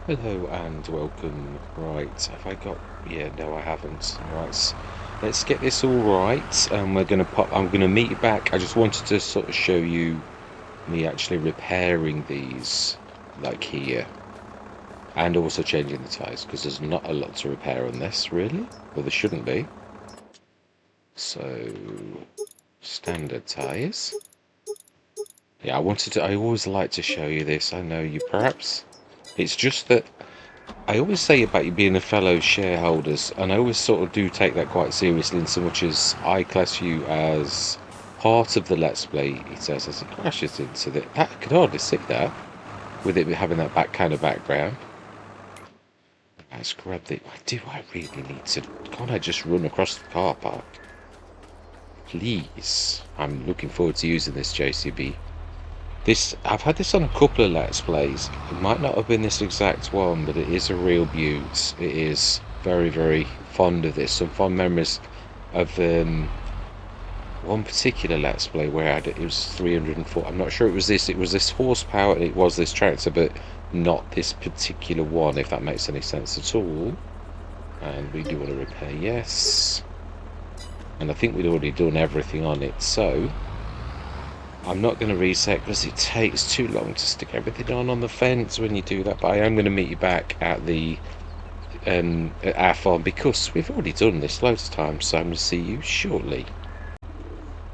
Hello and welcome. Right, have I got... Yeah, no I haven't. Right, let's get this all right, and we're gonna pop... I'm gonna meet you back. I just wanted to sort of show you me actually repairing these, like here, and also changing the tyres, because there's not a lot to repair on this, really. Well, there shouldn't be. So, standard tyres. Yeah, I always like to show you this. I know you perhaps. It's just that I always say about you being a fellow shareholders, and I always sort of do take that quite seriously in so much as I class you as part of the Let's Play. He says as he crashes into the... I could hardly see that, with it having that back kind of background. Let's grab the... I really need to... Can't I just run across the car park? Please. I'm looking forward to using this JCB. I've had this on a couple of Let's Plays. It might not have been this exact one, but it is a real beaut. It is very, very fond of this. Some fond memories of one particular Let's Play where it was 304. I'm not sure it was this. It was this horsepower and it was this tractor, but not this particular one, if that makes any sense at all. And we do want to repair, yes. And I think we'd already done everything on it, so... I'm not going to reset because it takes too long to stick everything on the fence when you do that, but I am going to meet you back at the at our farm because we've already done this loads of times, so I'm going to see you shortly.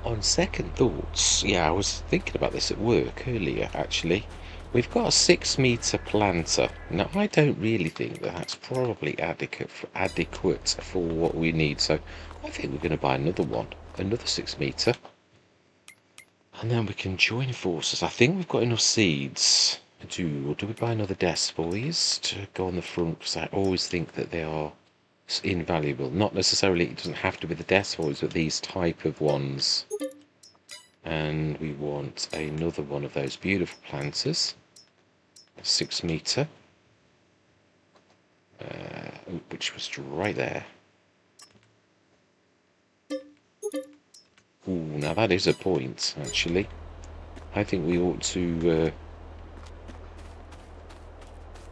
On second thoughts, yeah, I was thinking about this at work earlier actually. We've got a 6-metre planter. Now I don't really think that's probably adequate for what we need, so I think we're going to buy another one, another 6-metre. And then we can join forces. I think we've got enough seeds to... Or do we buy another desk, boys, to go on the front? Because I always think that they are invaluable. Not necessarily, it doesn't have to be the desk boys, but these type of ones. And we want another one of those beautiful planters. 6-metre. Which was right there. Ooh, now that is a point, actually. I think we ought to...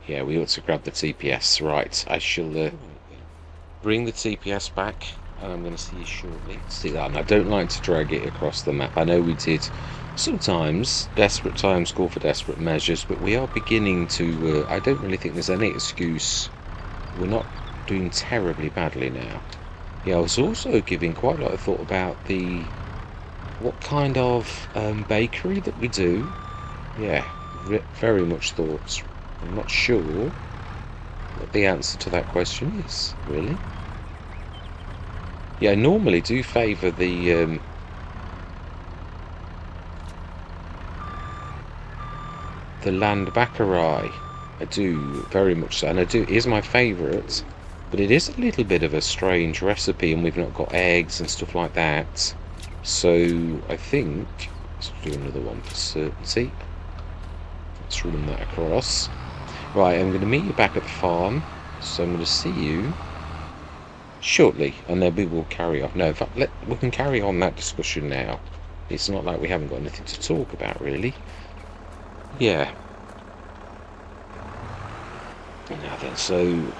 yeah, we ought to grab the TPS. Right, I shall bring the TPS back, and I'm going to see you shortly. See that, and I don't like to drag it across the map. I know we did sometimes. Desperate times call for desperate measures, but we are beginning to... I don't really think there's any excuse. We're not doing terribly badly now. Yeah, I was also giving quite a lot of thought about what kind of bakery that we do. Yeah, very much thoughts. I'm not sure what the answer to that question is, really. Yeah, I normally do favour the land baccarat. I do, very much so, and it is my favourite, but it is a little bit of a strange recipe, and we've not got eggs and stuff like that. So I think let's do another one for certainty. Let's run that across. Right, I'm going to meet you back at the farm, so I'm going to see you shortly, and then we will carry on. No, in fact, we can carry on that discussion now. It's not like we haven't got anything to talk about, really. Yeah. Now then, so...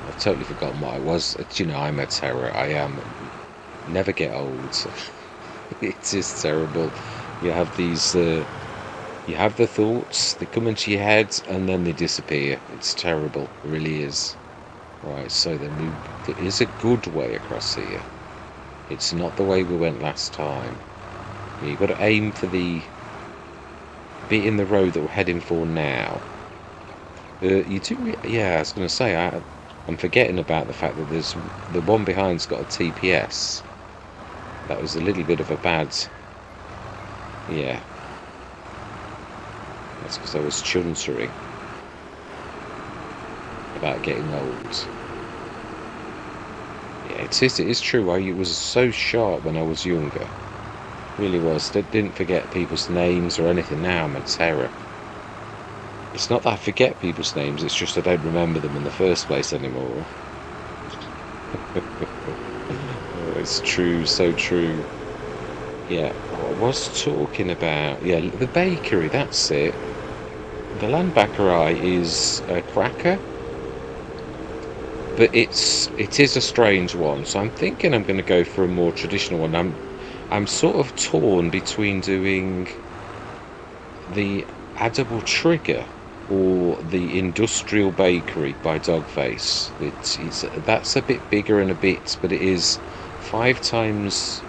I've totally forgotten what I was. You know, I'm a terror. I am. Never get old. It is terrible. You have these... you have the thoughts, they come into your head, and then they disappear. It's terrible. It really is. Right, so then there is a good way across here. It's not the way we went last time. You've got to aim for the bit in the road that we're heading for now. You do... Yeah, I was going to say, I'm forgetting about the fact that there's... The one behind's got a TPS. That was a little bit of a bad... Yeah. That's because I was chuntering about getting old. Yeah, it is true. I was so sharp when I was younger. Really was. Didn't forget people's names or anything. Now I'm a terror. It's not that I forget people's names, it's just I don't remember them in the first place anymore. Oh, it's true, so true. Yeah, I was talking about... Yeah, the bakery, that's it. The Land Baccarat is a cracker, but it is a strange one. So I'm thinking I'm going to go for a more traditional one. I'm sort of torn between doing the Edible Trigger or the Industrial Bakery by Dogface. That's a bit bigger and a bit, but it is 5 times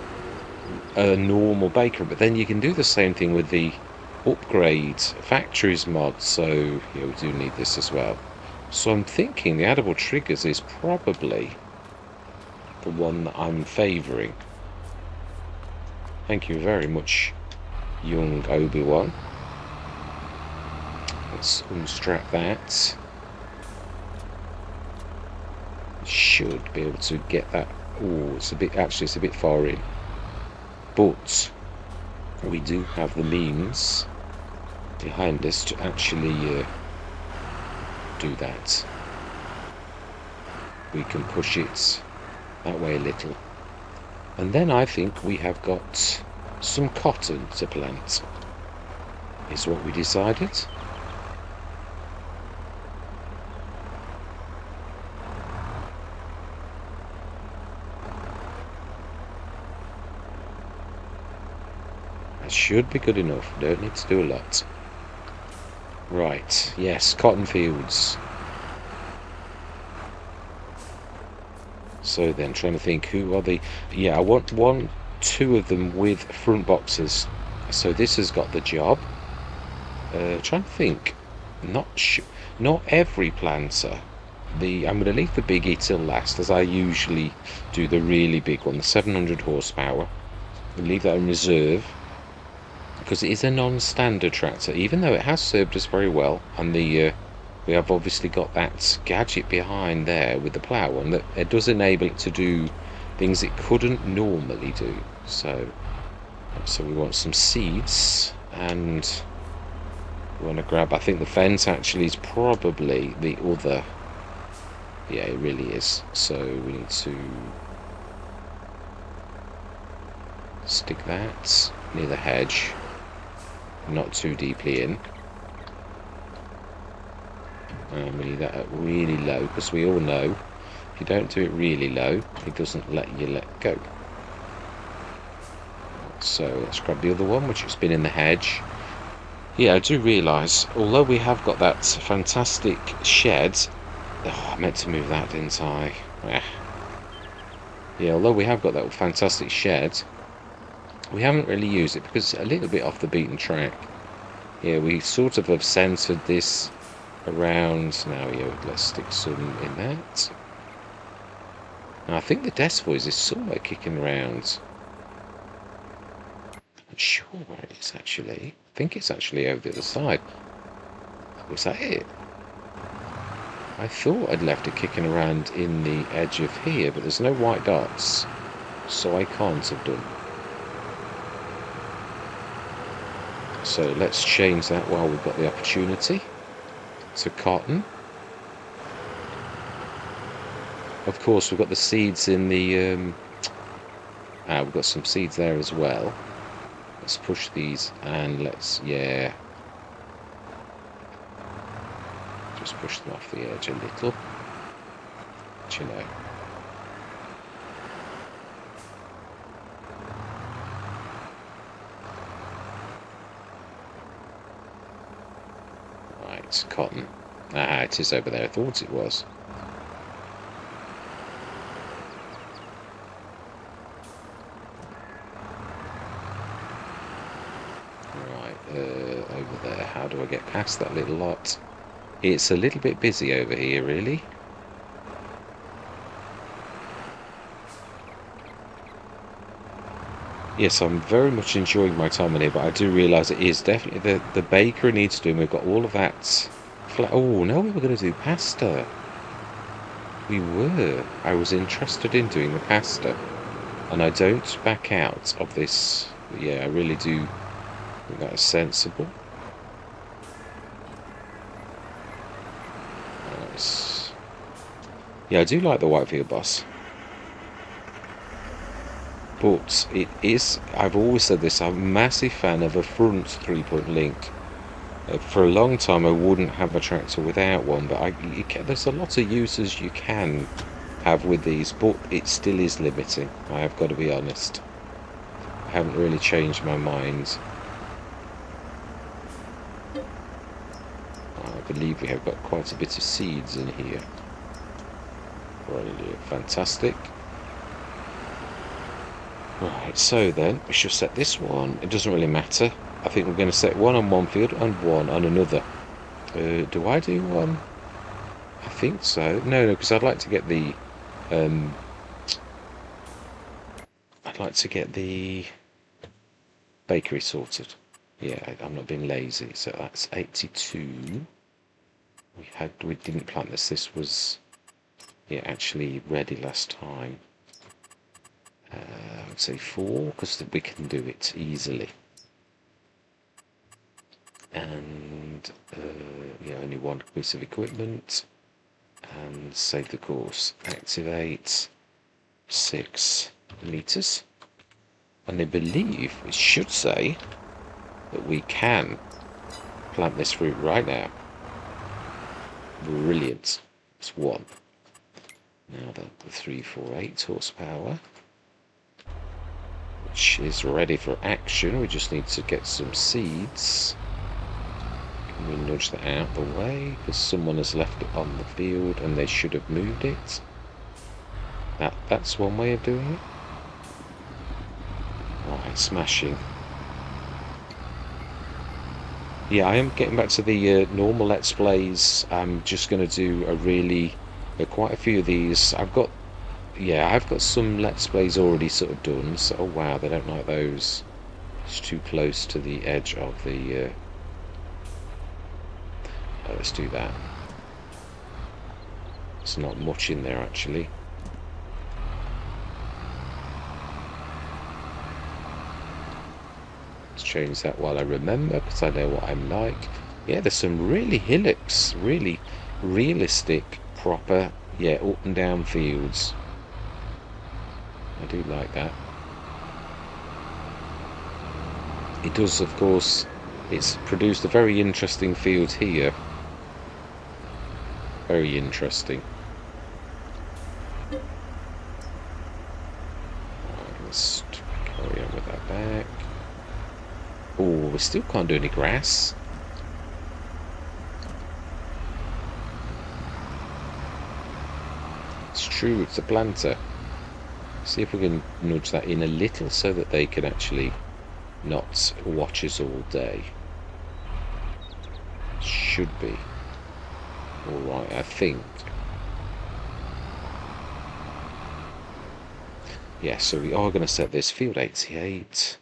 a normal bakery. But then you can do the same thing with the upgrade factories mod. So yeah, we do need this as well. So I'm thinking the Edible Triggers is probably the one that I'm favouring. Thank you very much, young Obi-Wan. Let's unstrap that. Should be able to get that. Oh, it's a bit far in. But we do have the means behind us to actually do that. We can push it that way a little. And then I think we have got some cotton to plant, is what we decided. That should be good enough, don't need to do a lot. Right, yes, cotton fields. So then, trying to think, who are the... Yeah, I want 2 of them with front boxes. So this has got the job. Trying to think. Not every planter. I'm going to leave the biggie till last, as I usually do the really big one, the 700 horsepower. We'll leave that in reserve, because it is a non-standard tractor, even though it has served us very well. And we have obviously got that gadget behind there with the plough, and that it does enable it to do things it couldn't normally do. So we want some seeds, and we want to grab, I think the fence actually is probably the other. Yeah, it really is. So we need to stick that near the hedge, not too deeply in. And we need that at really low, because we all know if you don't do it really low, it doesn't let you let go. So let's grab the other one, which has been in the hedge. Yeah, I do realise, although we have got that fantastic shed... Oh, I meant to move that, didn't I? Yeah, although we have got that fantastic shed, we haven't really used it because it's a little bit off the beaten track. Yeah, we sort of have centred this around. Now, yeah, let's stick some in that. Now, I think the desk voice is somewhere kicking around. I'm not sure where it is actually. I think it's actually over the other side. Was that it? I thought I'd left it kicking around in the edge of here, but there's no white dots, so I can't have done. So let's change that while we've got the opportunity to cotton. Of course, we've got the seeds in the... we've got some seeds there as well. Let's push these and let's... Yeah. Just push them off the edge a little. But you know. Right, cotton. Ah, it is over there. I thought it was. Right, over there. How do I get past that little lot? It's a little bit busy over here, really. Yes, I'm very much enjoying my time in here, but I do realise it is definitely the bakery needs doing. We've got all of that. Oh no, we were going to do pasta. We were. I was interested in doing the pasta, and I don't back out of this. Yeah, I really do think that is sensible. Nice. Yeah, I do like the Whitefield boss. But it is, I've always said this, I'm a massive fan of a front 3-point link. For a long time I wouldn't have a tractor without one, but there's a lot of uses you can have with these, but it still is limiting. I have got to be honest. I haven't really changed my mind. I believe we have got quite a bit of seeds in here. Brilliant, fantastic. Right, so then we should set this one. It doesn't really matter. I think we're going to set one on one field and one on another. Do I do one? I think so. No, because I'd like to get the bakery sorted. Yeah, I'm not being lazy. So that's 82. We didn't plant this. This was actually ready last time. I would say 4 because we can do it easily. And only one piece of equipment. And save the course. Activate 6 meters. And I believe it should say that we can plant this fruit right now. Brilliant. It's 1. Now the 348 horsepower, which is ready for action. We just need to get some seeds. Can we nudge that out of the way? Because someone has left it on the field and they should have moved it. That's one way of doing it. Right, smashing. Yeah, I am getting back to the normal Let's Plays. I'm just going to do quite a few of these. I've got some Let's Plays already sort of done. So, oh wow, they don't like those. It's too close to the edge of the... let's do that. There's not much in there, actually. Change that while I remember, because I know what I'm like. Yeah, there's some really hillocks, really realistic, proper, up and down fields. I do like that. It does, of course, it's produced a very interesting field here. Very interesting. Right, let's carry on with that back. Oh, we still can't do any grass. It's true, it's a planter. See if we can nudge that in a little so that they can actually not watch us all day. Should be. Alright, I think. Yeah, so we are going to set this field 88.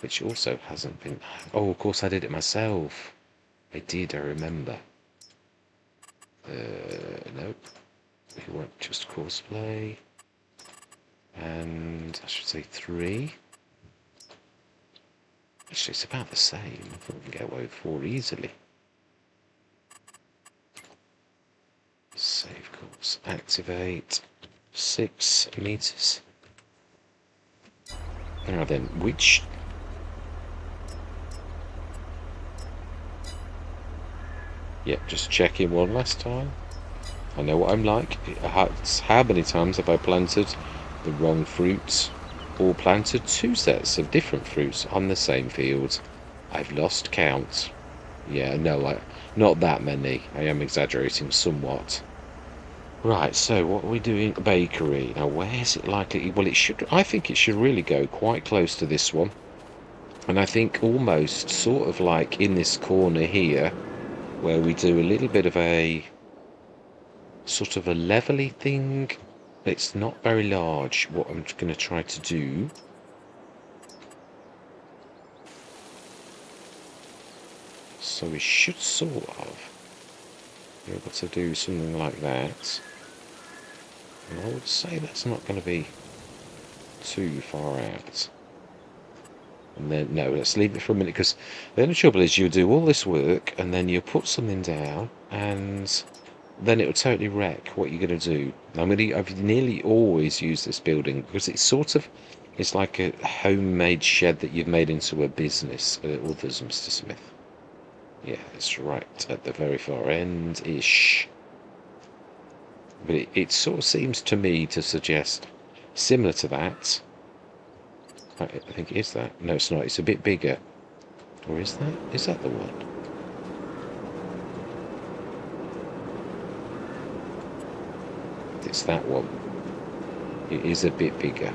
Which also hasn't been... Oh, of course I did it myself. I did, I remember. Nope. We want just courseplay. And I should say 3. Actually, it's about the same. I think we can get away with 4 easily. Save course. Activate 6 meters. Now then, which... Yep, just checking one last time. I know what I'm like. How many times have I planted the wrong fruits or planted 2 sets of different fruits on the same field? I've lost count. Yeah, no, not that many. I am exaggerating somewhat. Right, so what are we doing? Bakery. Now, where is it likely? Well, I think it should really go quite close to this one. And I think almost sort of like in this corner here, where we do a little bit of a sort of a levelly thing. It's not very large, what I'm going to try to do. So we should sort of be able to do something like that. And I would say that's not going to be too far out. And then, no, let's leave it for a minute, because the only trouble is you do all this work and then you put something down and then it will totally wreck what you're going to do. I've nearly always used this building because it's sort of, It's like a homemade shed that you've made into a business at others, Mr. Smith. Yeah, it's right at the very far end-ish. But it sort of seems to me to suggest similar to that. I think it is that. No, it's not. It's a bit bigger. Or is that? Is that the one? It's that one. It is a bit bigger.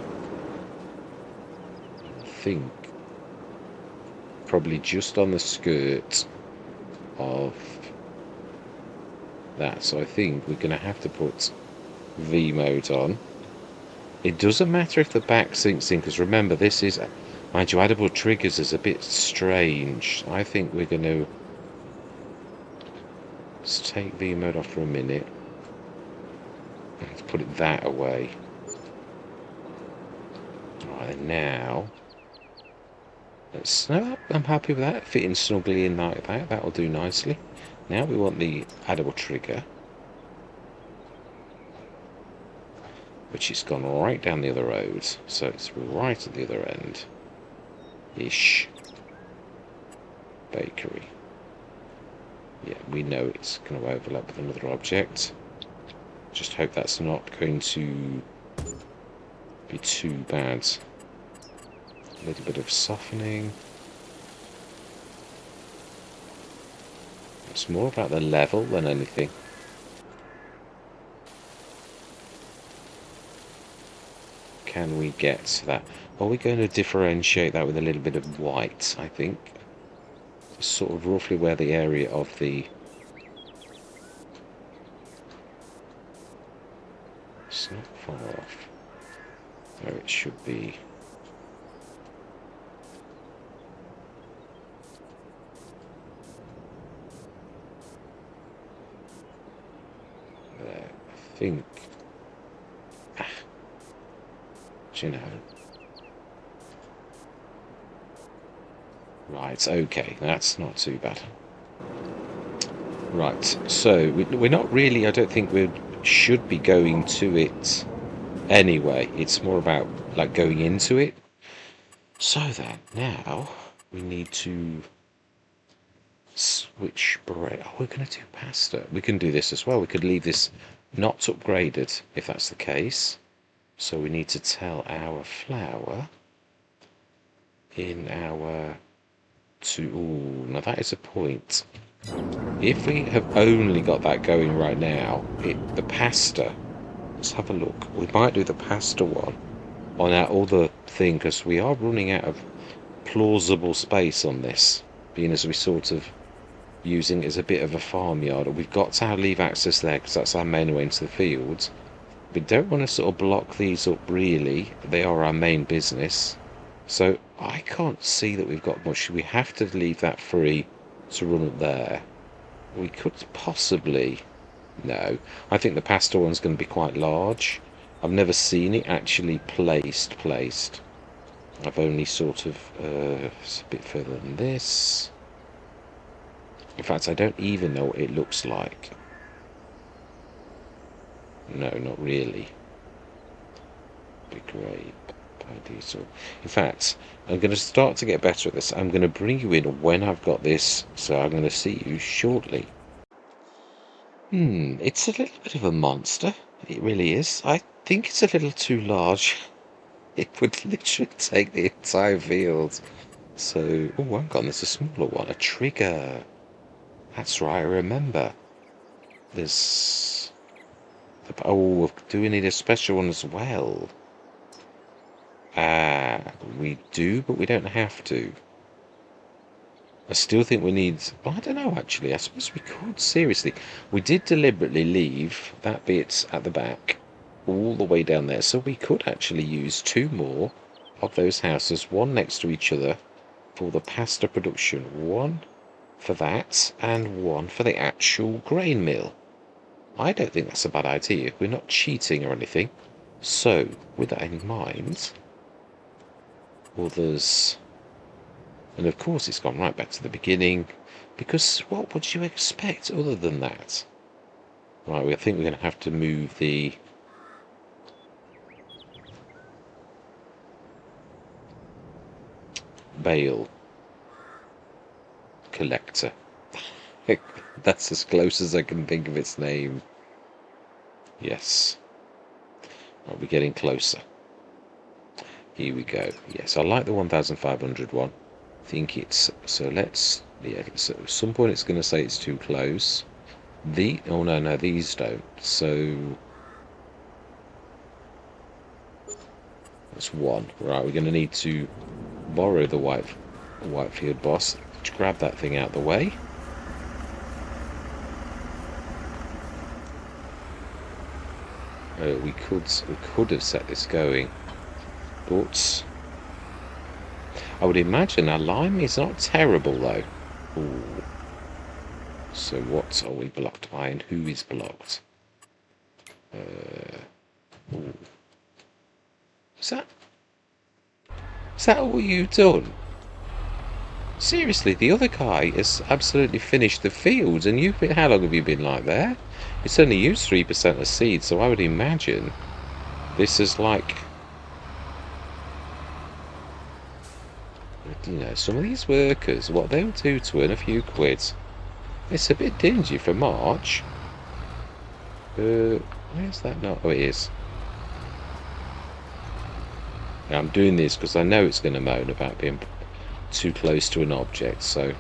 I think probably just on the skirt of that. So I think we're going to have to put V mode on. It doesn't matter if the back sinks in, because remember, this is, mind you, addable triggers is a bit strange. I think we're going to let's take V mode off for a minute. Let's put it that away. Right, now no, I'm happy with that, fitting snugly in like that. That'll do nicely. Now we want the addable trigger, which has gone right down the other road, so it's right at the other end. Ish. Bakery. Yeah, we know it's going to overlap with another object. Just hope that's not going to be too bad. A little bit of softening. It's more about the level than anything. Can we get to that? Are we going to differentiate that with a little bit of white, I think? Sort of roughly where the area of the... It's not far off. Where it should be. There, I think... Do you know? Right, okay, that's not too bad. Right, so we're not really, I don't think we should be going to it anyway. It's more about like going into it. So then, now we need to switch bread. Oh, we're going to do pasta. We can do this as well. We could leave this not upgraded if that's the case. So we need to tell our flour in our ooh, now that is a point. If we have only got that going right now, the pasta, let's have a look. We might do the pasta one on our other thing, because we are running out of plausible space on this, being as we sort of using it as a bit of a farmyard. We've got to leave access there because that's our main way into the fields. We don't want to sort of block these up really. They are our main business. So I can't see that we've got much. We have to leave that free to run up there. We could possibly... No. I think the pasta one's going to be quite large. I've never seen it actually placed. I've only sort of... it's a bit further than this. In fact, I don't even know what it looks like. No, not really. Big grape. Diesel. In fact, I'm going to start to get better at this. I'm going to bring you in when I've got this, so I'm going to see you shortly. It's a little bit of a monster. It really is. I think it's a little too large. It would literally take the entire field. So, oh, I've got this a smaller one, a trigger. That's right, I remember. There's... Oh, do we need a special one as well? We do, but we don't have to. I still think we need... Well, I don't know, actually. I suppose we could, seriously. We did deliberately leave that bit at the back all the way down there, so we could actually use 2 more of those houses, one next to each other, for the pasta production. One for that, and one for the actual grain mill. I don't think that's a bad idea. We're not cheating or anything. So, with that in mind... others, and of course it's gone right back to the beginning, because what would you expect other than that? Right, I think we're going to have to move the bale collector. That's as close as I can think of its name. Yes. Are we getting closer? Here we go. Yes, I like the 1500 one. I think it's... So let's... Yeah, so at some point it's going to say it's too close. Oh no, these don't. So... That's one. Right, we're going to need to borrow the Whitefield boss to grab that thing out of the way. We could have set this going, but I would imagine our lime is not terrible though. Ooh. So what are we blocked by, and who is blocked? Ooh. Is that all you've done? Seriously, the other guy has absolutely finished the field, and how long have you been like there? It's only used 3% of seed, so I would imagine this is like, you know, some of these workers, what they'll do to earn a few quid. It's a bit dingy for March. Where's that not? Oh, it is. Now, I'm doing this because I know it's going to moan about being too close to an object, so...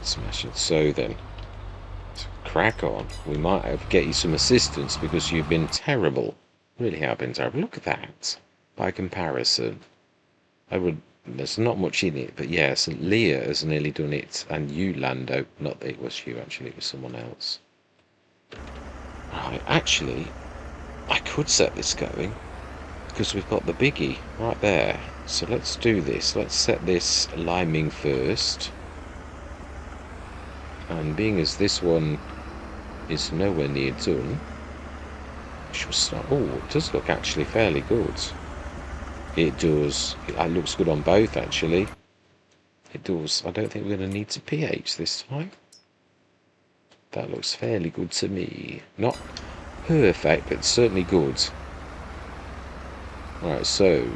Smash it. So then, crack on. We might have get you some assistance because you've been terrible. Really have been terrible. Look at that. By comparison, there's not much in it, but yes, Leah has nearly done it, and you, Lando. Not that it was you, actually, it was someone else. Right, actually, I could set this going because we've got the biggie right there. So let's do this. Let's set this liming first. And being as this one is nowhere near done, we shall start. Oh, it does look actually fairly good. It does. It looks good on both, actually. It does. I don't think we're going to need to pH this time. That looks fairly good to me. Not perfect, but certainly good. Right, so...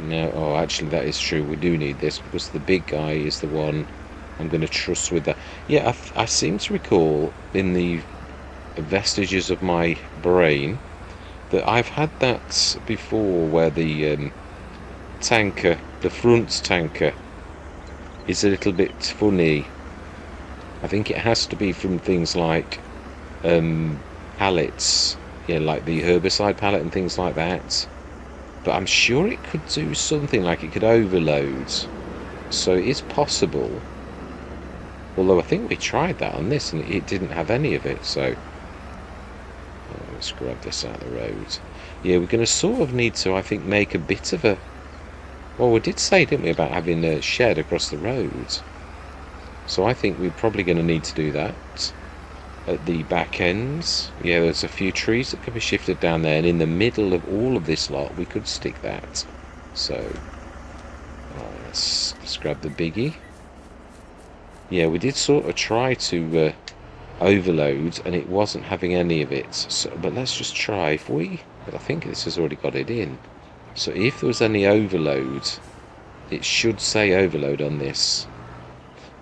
Now, oh, actually, that is true. We do need this because the big guy is the one I'm going to trust with that. Yeah, I seem to recall in the vestiges of my brain that I've had that before, where the tanker, the front tanker, is a little bit funny. I think it has to be from things like pallets, yeah, like the herbicide pallet and things like that. But I'm sure it could do something like it could overload. So it is possible. Although I think we tried that on this and it didn't have any of it, so... let's grab this out of the road. Yeah, we're going to sort of need to, I think, make a bit of a... Well, we did say, didn't we, about having a shed across the road. So I think we're probably going to need to do that. At the back ends, yeah, there's a few trees that could be shifted down there, and in the middle of all of this lot, we could stick that. So, let's grab the biggie. Yeah, we did sort of try to overload, and it wasn't having any of it. So, but let's just try. But I think this has already got it in. So if there was any overload, it should say overload on this,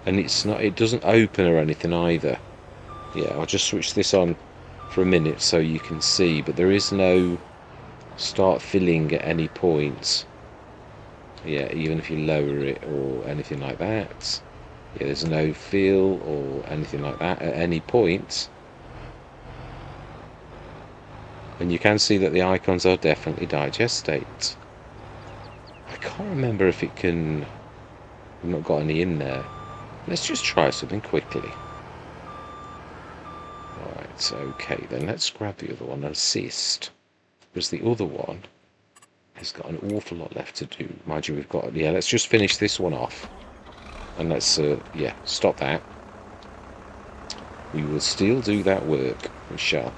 and it's not. It doesn't open or anything either. Yeah, I'll just switch this on for a minute so you can see. But there is no start filling at any point. Yeah, even if you lower it or anything like that. Yeah, there's no fill or anything like that at any point. And you can see that the icons are definitely digestate. I can't remember if it can... We've not got any in there. Let's just try something quickly. Right, okay, then let's grab the other one, assist. Because the other one has got an awful lot left to do. Mind you, we've got... Yeah, let's just finish this one off. And let's, yeah, stop that. We will still do that work. We shall.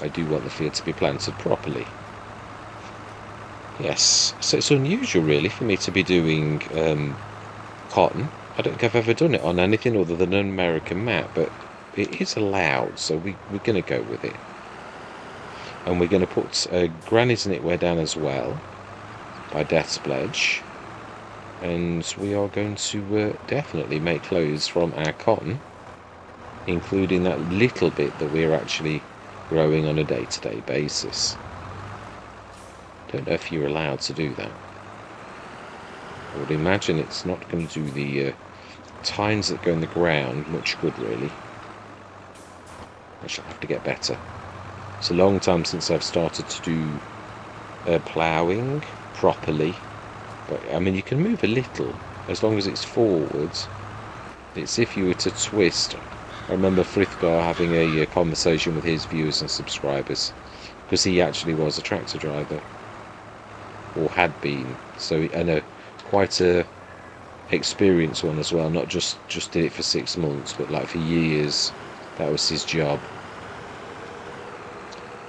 I do want the field to be planted properly. Yes. So it's unusual, really, for me to be doing cotton. I don't think I've ever done it on anything other than an American map, but it is allowed, so we're going to go with it. And we're going to put Granny's Knitwear down as well, by Death's Pledge. And we are going to definitely make clothes from our cotton, including that little bit that we're actually growing on a day-to-day basis. Don't know if you're allowed to do that. I would imagine it's not going to do the tines that go in the ground much good, really. I shall have to get better. It's a long time since I've started to do ploughing properly. But, I mean, you can move a little, as long as it's forwards. It's if you were to twist. I remember Frithgar having a conversation with his viewers and subscribers, because he actually was a tractor driver, or had been. So, I know, quite a experienced one as well, not just did it for 6 months, but like for years. That was his job.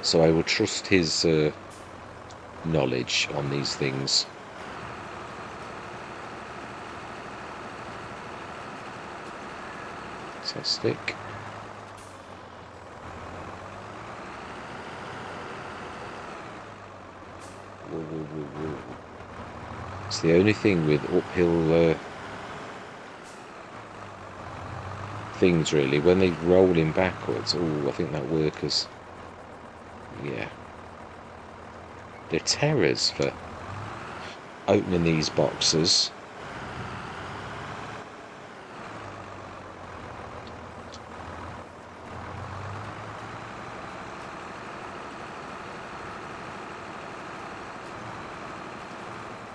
So I will trust his knowledge on these things. Fantastic. Whoa, whoa, whoa, whoa. It's the only thing with uphill things, really, when they roll in backwards. Oh, I think that workers, yeah, they're terrors for opening these boxes.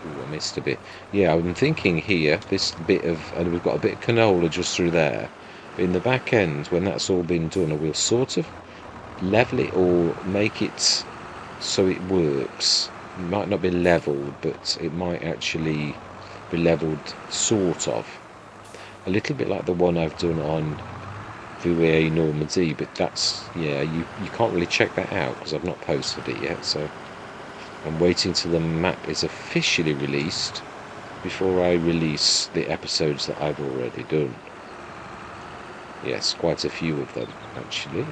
I missed a bit. Yeah, I'm thinking here, this bit of, and we've got a bit of canola just through there. But in the back end, when that's all been done, I will sort of level it or make it so it works. It might not be leveled, but it might actually be leveled, sort of. A little bit like the one I've done on Vouet Normandy, but that's, yeah, you can't really check that out because I've not posted it yet, so I'm waiting till the map is officially released before I release the episodes that I've already done. Yes, quite a few of them, actually.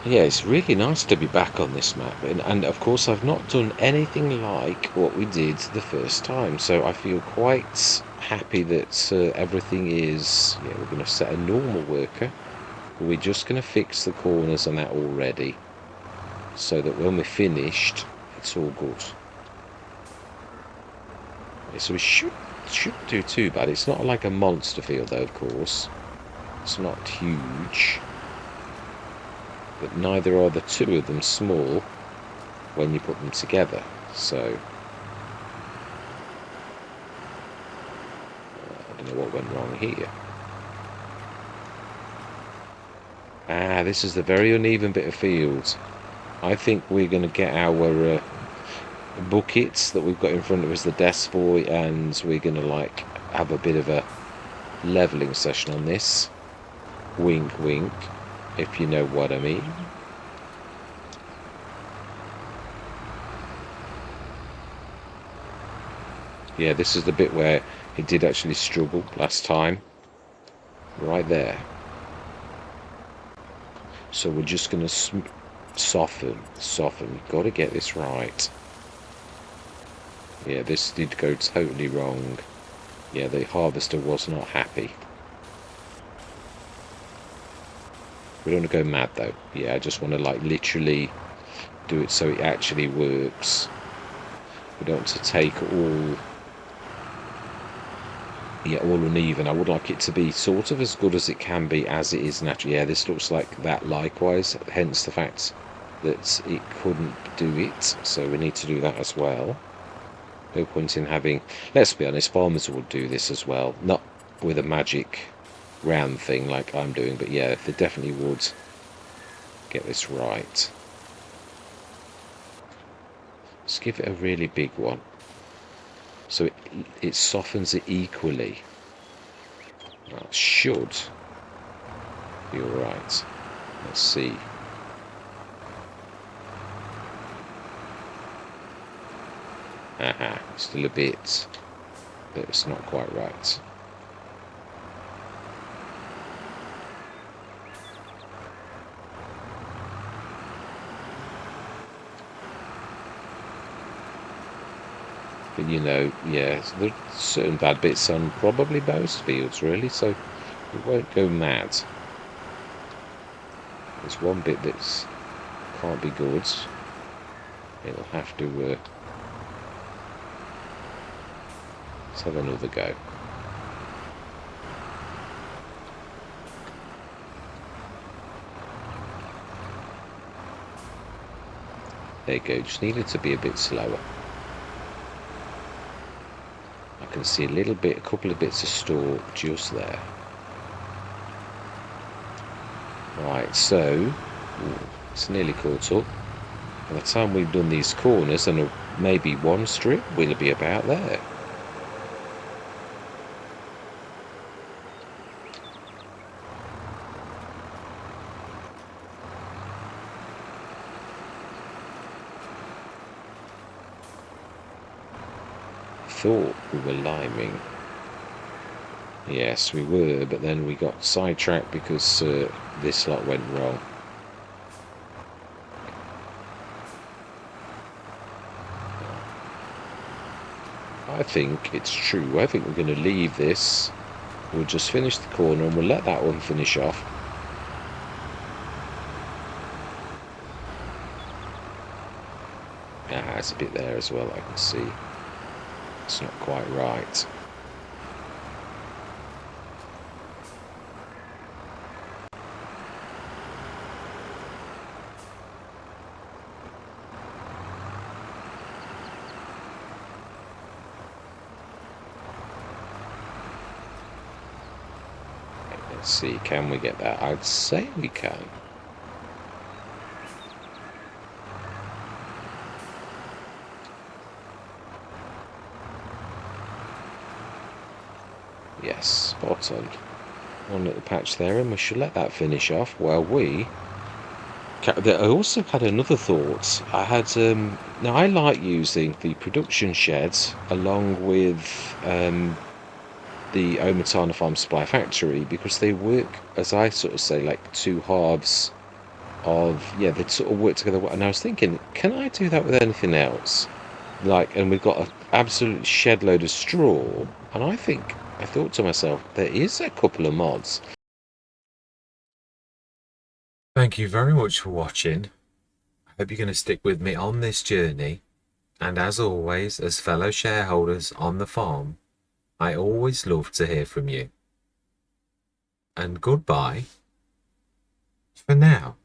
Yeah, it's really nice to be back on this map, and of course I've not done anything like what we did the first time, so I feel quite happy that everything is, yeah, we're going to set a normal worker, we're just going to fix the corners and that already, so that when we're finished, it's all good. Yeah, so we shouldn't do too bad. It's not like a monster field though, of course. It's not huge. But neither are the two of them small when you put them together. So I don't know what went wrong here. Ah, this is the very uneven bit of field. I think we're going to get our buckets that we've got in front of us, the desk boy, and we're going to like have a bit of a leveling session on this. Wink, wink, if you know what I mean. Yeah, this is the bit where it did actually struggle last time. Right there. So we're just going to soften. You've got to get this right. Yeah, this did go totally wrong. Yeah, the harvester was not happy. We don't want to go mad though. Yeah, I just want to like literally do it so it actually works. We don't want to take all uneven. I would like it to be sort of as good as it can be as it is naturally. Yeah, this looks like that likewise, hence the fact that it couldn't do it, so we need to do that as well. No point in having, let's be honest, farmers would do this as well, not with a magic round thing like I'm doing, but yeah, they definitely would get this right. Let's give it a really big one so it softens it equally. That should be alright. Let's see. Aha, still a bit that's not quite right. But you know, yeah, there's certain bad bits on probably most fields, really, so it won't go mad. There's one bit that's can't be good. It'll have to. Let's have another go. There you go. Just needed to be a bit slower. I can see a couple of bits of stalk just there. Right, so it's nearly caught up. By the time we've done these corners and maybe one strip, we'll be about there. Thought we were liming. Yes, we were, but then we got sidetracked because this lot went wrong. I think it's true. I think we're going to leave this. We'll just finish the corner and we'll let that one finish off. Ah, it's a bit there as well, I can see. It's not quite right. Let's see, can we get that? I'd say we can. Yes, spot on. One little patch there, and we should let that finish off while we... I also had another thought. I had... now, I like using the production sheds along with the Omatana Farm Supply Factory because they work, as I sort of say, like two halves of... Yeah, they sort of work together. And I was thinking, can I do that with anything else? Like, and we've got an absolute shed load of straw, and I thought to myself, there is a couple of mods. Thank you very much for watching. I hope you're going to stick with me on this journey. And as always, as fellow shareholders on the farm, I always love to hear from you. And goodbye for now.